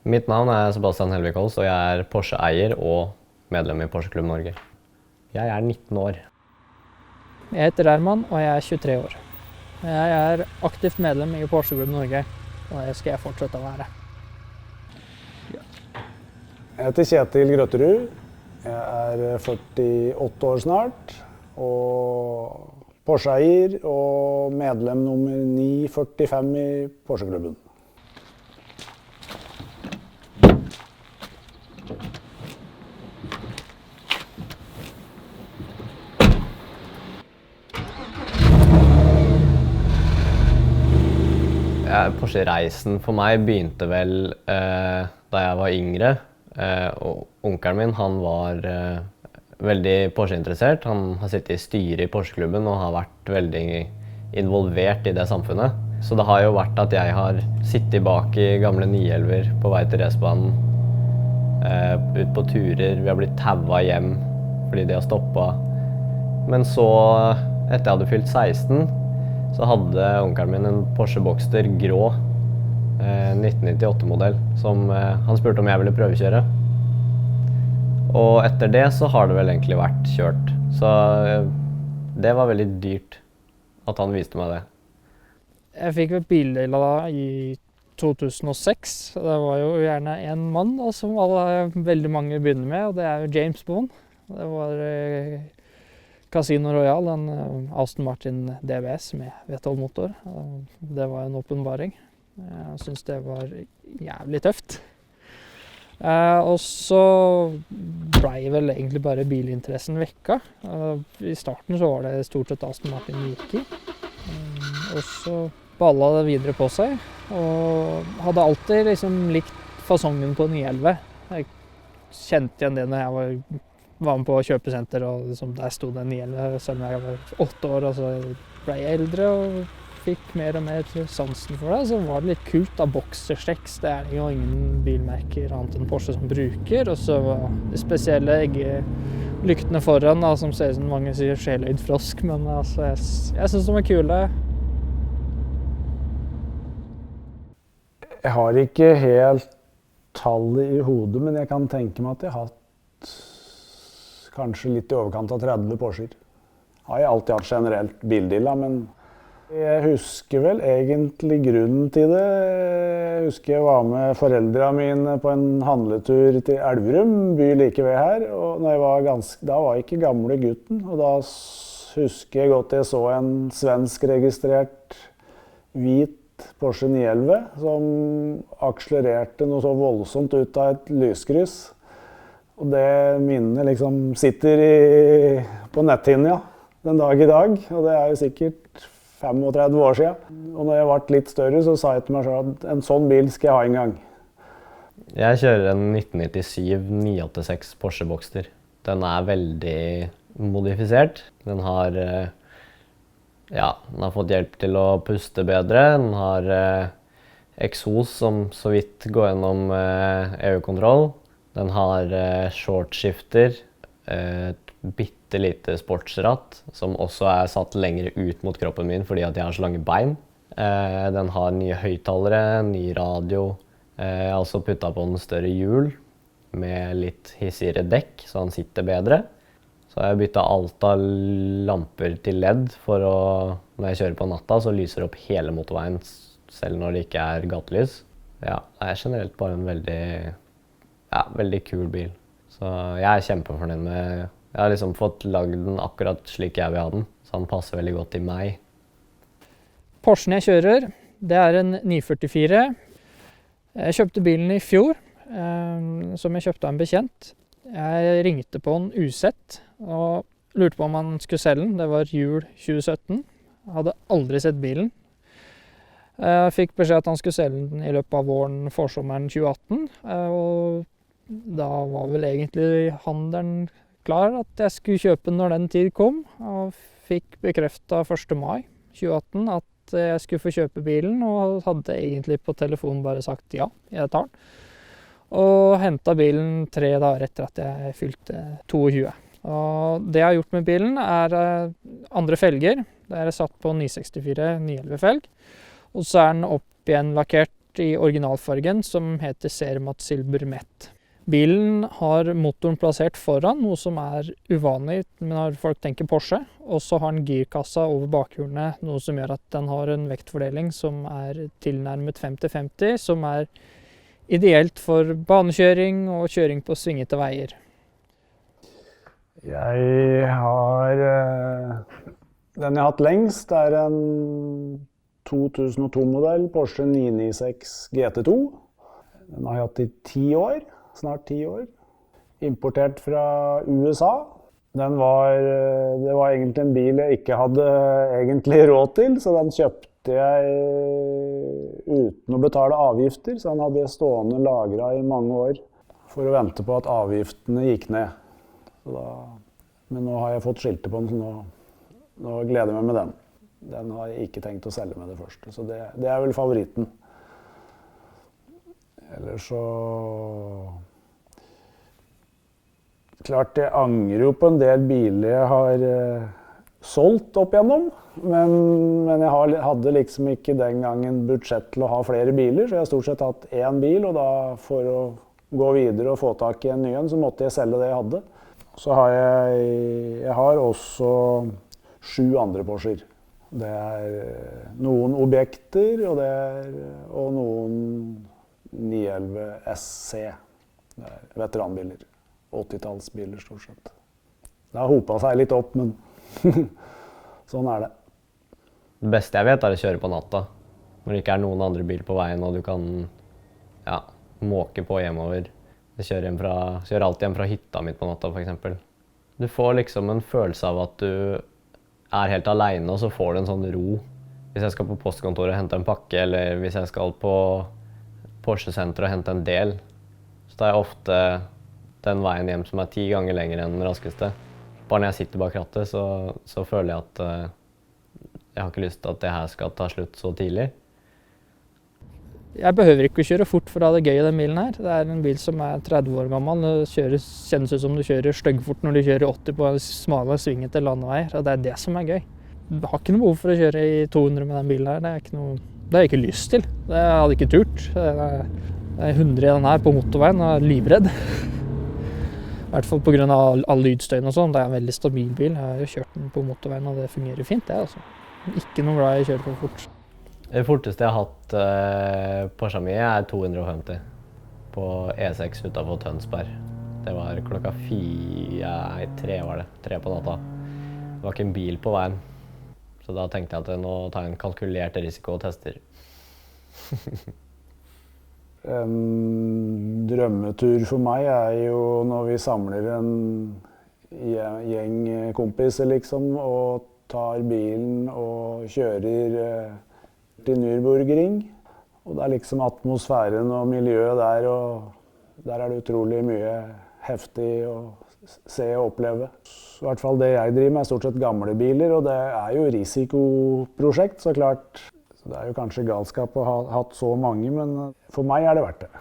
Mitt navn Sebastian Helvig-Holst, og jeg Porsche-eier og medlem i Porsche Klubb Norge. Jeg 19 år. Jeg heter Herman, og jeg 23 år. Jeg aktivt medlem i Porsche Klubb Norge, og det skal jeg fortsette å være. Jeg heter Kjetil Grøtterud. Jeg 48 år snart, og Porsche-eier og medlem nummer 945 i Porsche-klubben. Porsche-reisen for meg begynte vel da jeg var yngre. Og onkelen min han var veldig Porsche-interessert. Han har sittet i styret i Porsche-klubben og har vært veldig involvert i det samfunnet. Så det har jo vært at jeg har sittet bak i gamle 911 på vei til racebanen, ut på turer. Vi har blitt tauet hjem fordi de har stoppet. Men så, etter jeg hadde fylt 16, så hadde onkelen min en Porsche Boxster grå 1998-modell som han spurte om jeg ville prøvekjøre. Og etter det så har det vel egentlig vært kjørt. Så det var veldig dyrt at han viste meg det. Jeg fikk vel bildel da i 2006. Det var jo gjerne en mann da, som veldig mange begynner med, og det jo James Bond. Det var Casino Royale, en Aston Martin DBS med V12-motor. Det var en åpenbaring. Jeg synes det var jævlig tøft. Og så ble vel egentlig bare bilinteressen vekka. I starten så var det stort sett Aston Martin gikk i. Og så balla det videre på seg. Og hadde alltid liksom likt fasongen på 911. Jeg kjente igjen det når jeg var med på kjøpesenter, og liksom der sto det 911, selv om jeg var 8 år, og så ble jeg eldre og fikk mer og mer sansen for det. Så var det litt kult av Boxster-6. Det jo ingen bilmerker annet enn Porsche som bruker. Og så var det spesielle lyktene foran, da, som ser ut som mange sier sjeløyd frosk, men altså, jeg synes de kule. Jeg har ikke helt tallet i hodet, men jeg kan tenke meg at jeg har hatt kanskje litt i overkant av 30 Porscher. Har jeg alltid hatt generelt bildilla, men jeg husker vel egentlig grunnen til det. Jeg husker jeg var med foreldrene mine på en handletur til Elverum, by like ved her. Og når da var jeg ikke gamle gutten, og da husker jeg godt jeg så en svensk-registrert hvit Porsche 911 som akselererte noe så voldsomt ut av et lyskryss. Og det minnet liksom sitter på netthinna den dag i dag, og det jo sikkert 35 år siden. Og når jeg ble litt større, så sa jeg til meg selv at en sånn bil skal jeg ha en gang. Jeg kjører en 1997 986 Porsche Boxster. Den veldig modifisert. Den har fått hjelp til å puste bedre. Den har eksos som så vidt går gjennom EU-kontroll. Den har shortskifter, et bitte lite sportsratt, som også satt lenger ut mot kroppen min fordi at jeg har så lange bein. Den har nye høyttalere, ny radio. Jeg har også puttet på en større hjul med litt hissigere dekk, så han sitter bedre. Så jeg har byttet alt av lamper til LED, når jeg kjører på natta, så lyser det opp hele motorveien, selv når det ikke gatelys. Ja, det generelt bare en veldig kul bil. Så jeg kjempefornøyd med. Jeg har liksom fått lagd den akkurat slik jeg vil ha den, så den passer veldig godt til meg. Porschen jeg kjører, det en 944. Jeg kjøpte bilen i fjor, som jeg kjøpte av en bekjent. Jeg ringte på en usett og lurte på om han skulle selge den. Det var jul 2017. Jeg hadde aldri sett bilen. Jeg fikk beskjed at han skulle selge den i løpet av våren, forsommeren 2018. Og da var vel egentlig handelen klar at jeg skulle kjøpe den når den tid kom. Og fikk bekreftet 1. mai 2018 at jeg skulle få kjøpe bilen, og hadde egentlig på telefonen bare sagt ja, jeg tar den. Og hentet bilen 3 dager etter at jeg fylte 22. Og det jeg har gjort med bilen andre felger. Det satt på 964 911 felg. Og så den opp igjen lakkert i originalfargen som heter Cermat Silver Met. Bilen har motoren plassert foran, noe som uvanlig når folk tenker Porsche. Og så har den girkassa over bakhjulene, noe som gjør at den har en vektfordeling som tilnærmet 50-50, som ideelt for banekjøring og kjøring på svingete veier. Jeg har den jeg har hatt lengst en 2002-modell Porsche 996 GT2. Den har jeg hatt i 10 år. Snart 10 år. Importert fra USA. Det var egentlig en bil jeg ikke hadde egentlig råd til, så den kjøpte jeg uten å betale avgifter. Så den hadde jeg stående lagret i mange år for å vente på at avgiftene gikk ned. Men nå har jeg fått skiltet på den, så nå gleder jeg meg med den. Den har jeg ikke tenkt å selge med det første, så det vel favoritten. Ellers så klart jeg angrer jo på en del biler jeg har solgt opp igjennom, men jeg hadde liksom ikke den gangen budsjett til å ha flere biler, så jeg har stort sett hatt én bil, og da for å gå videre og få tak i en ny en, så måtte jeg selge det jeg hadde. Så har jeg har også 7 andre Porscher. Det noen objekter, og noen 911 SC, det veteranbiler, 80-tallsbiler stort sett. Det har hopet seg litt opp, men sånn det. Det beste jeg vet å kjøre på natta, når det ikke noen andre bil på veien, og du kan måke på hjemover. Jeg kjører alltid hjem fra hytta mitt på natta, for eksempel. Du får liksom en følelse av at du helt alene, og så får du en sånn ro. Hvis jeg skal på postkontoret og hente en pakke, eller hvis jeg skal på Porsche-senteret og hente en del, så tar jeg ofte den veien hjem som 10 ganger lenger enn den raskeste. Bare når jeg sitter bak rattet, så føler jeg at jeg har ikke lyst til at det her skal ta slutt så tidlig. Jeg behøver ikke å kjøre fort for å ha det gøy i den bilen her. Det en bil som 30 år gammel. Det kjennes ut som du kjører styggfort når du kjører 80 på smale svingete landeveier, og det det som gøy. Jeg har ikke noe behov for å kjøre i 200 med den bilen her. Det har jeg ikke lyst til. Det hadde jeg ikke turt. Det 100 i den her på motorveien, og jeg livredd. I hvert fall på grunn av all lydstøyen og sånn. Det en veldig stabil bil. Jeg har jo kjørt den på motorveien, og det fungerer fint, det altså. Ikke noe glad i å kjøre for fort. Det forteste jeg har hatt Porsche mi 250 på E6 utenfor Tønsberg. Det var klokka 3 på natta. Det var ikke en bil på veien. Så da tenkte jeg at nå tar jeg en kalkulert risiko og tester. En drømmetur for meg jo når vi samler en gjeng kompiser liksom, og tar bilen og kjører til Nürburgring. Og det liksom atmosfæren og miljøet der, og der det utrolig mye heftig å se og oppleve. I hvert fall det jeg driver med stort sett gamle biler, og det jo risikoprosjekt, så klart. Så det jo kanskje galskap å ha hatt så mange, men for meg det verdt det.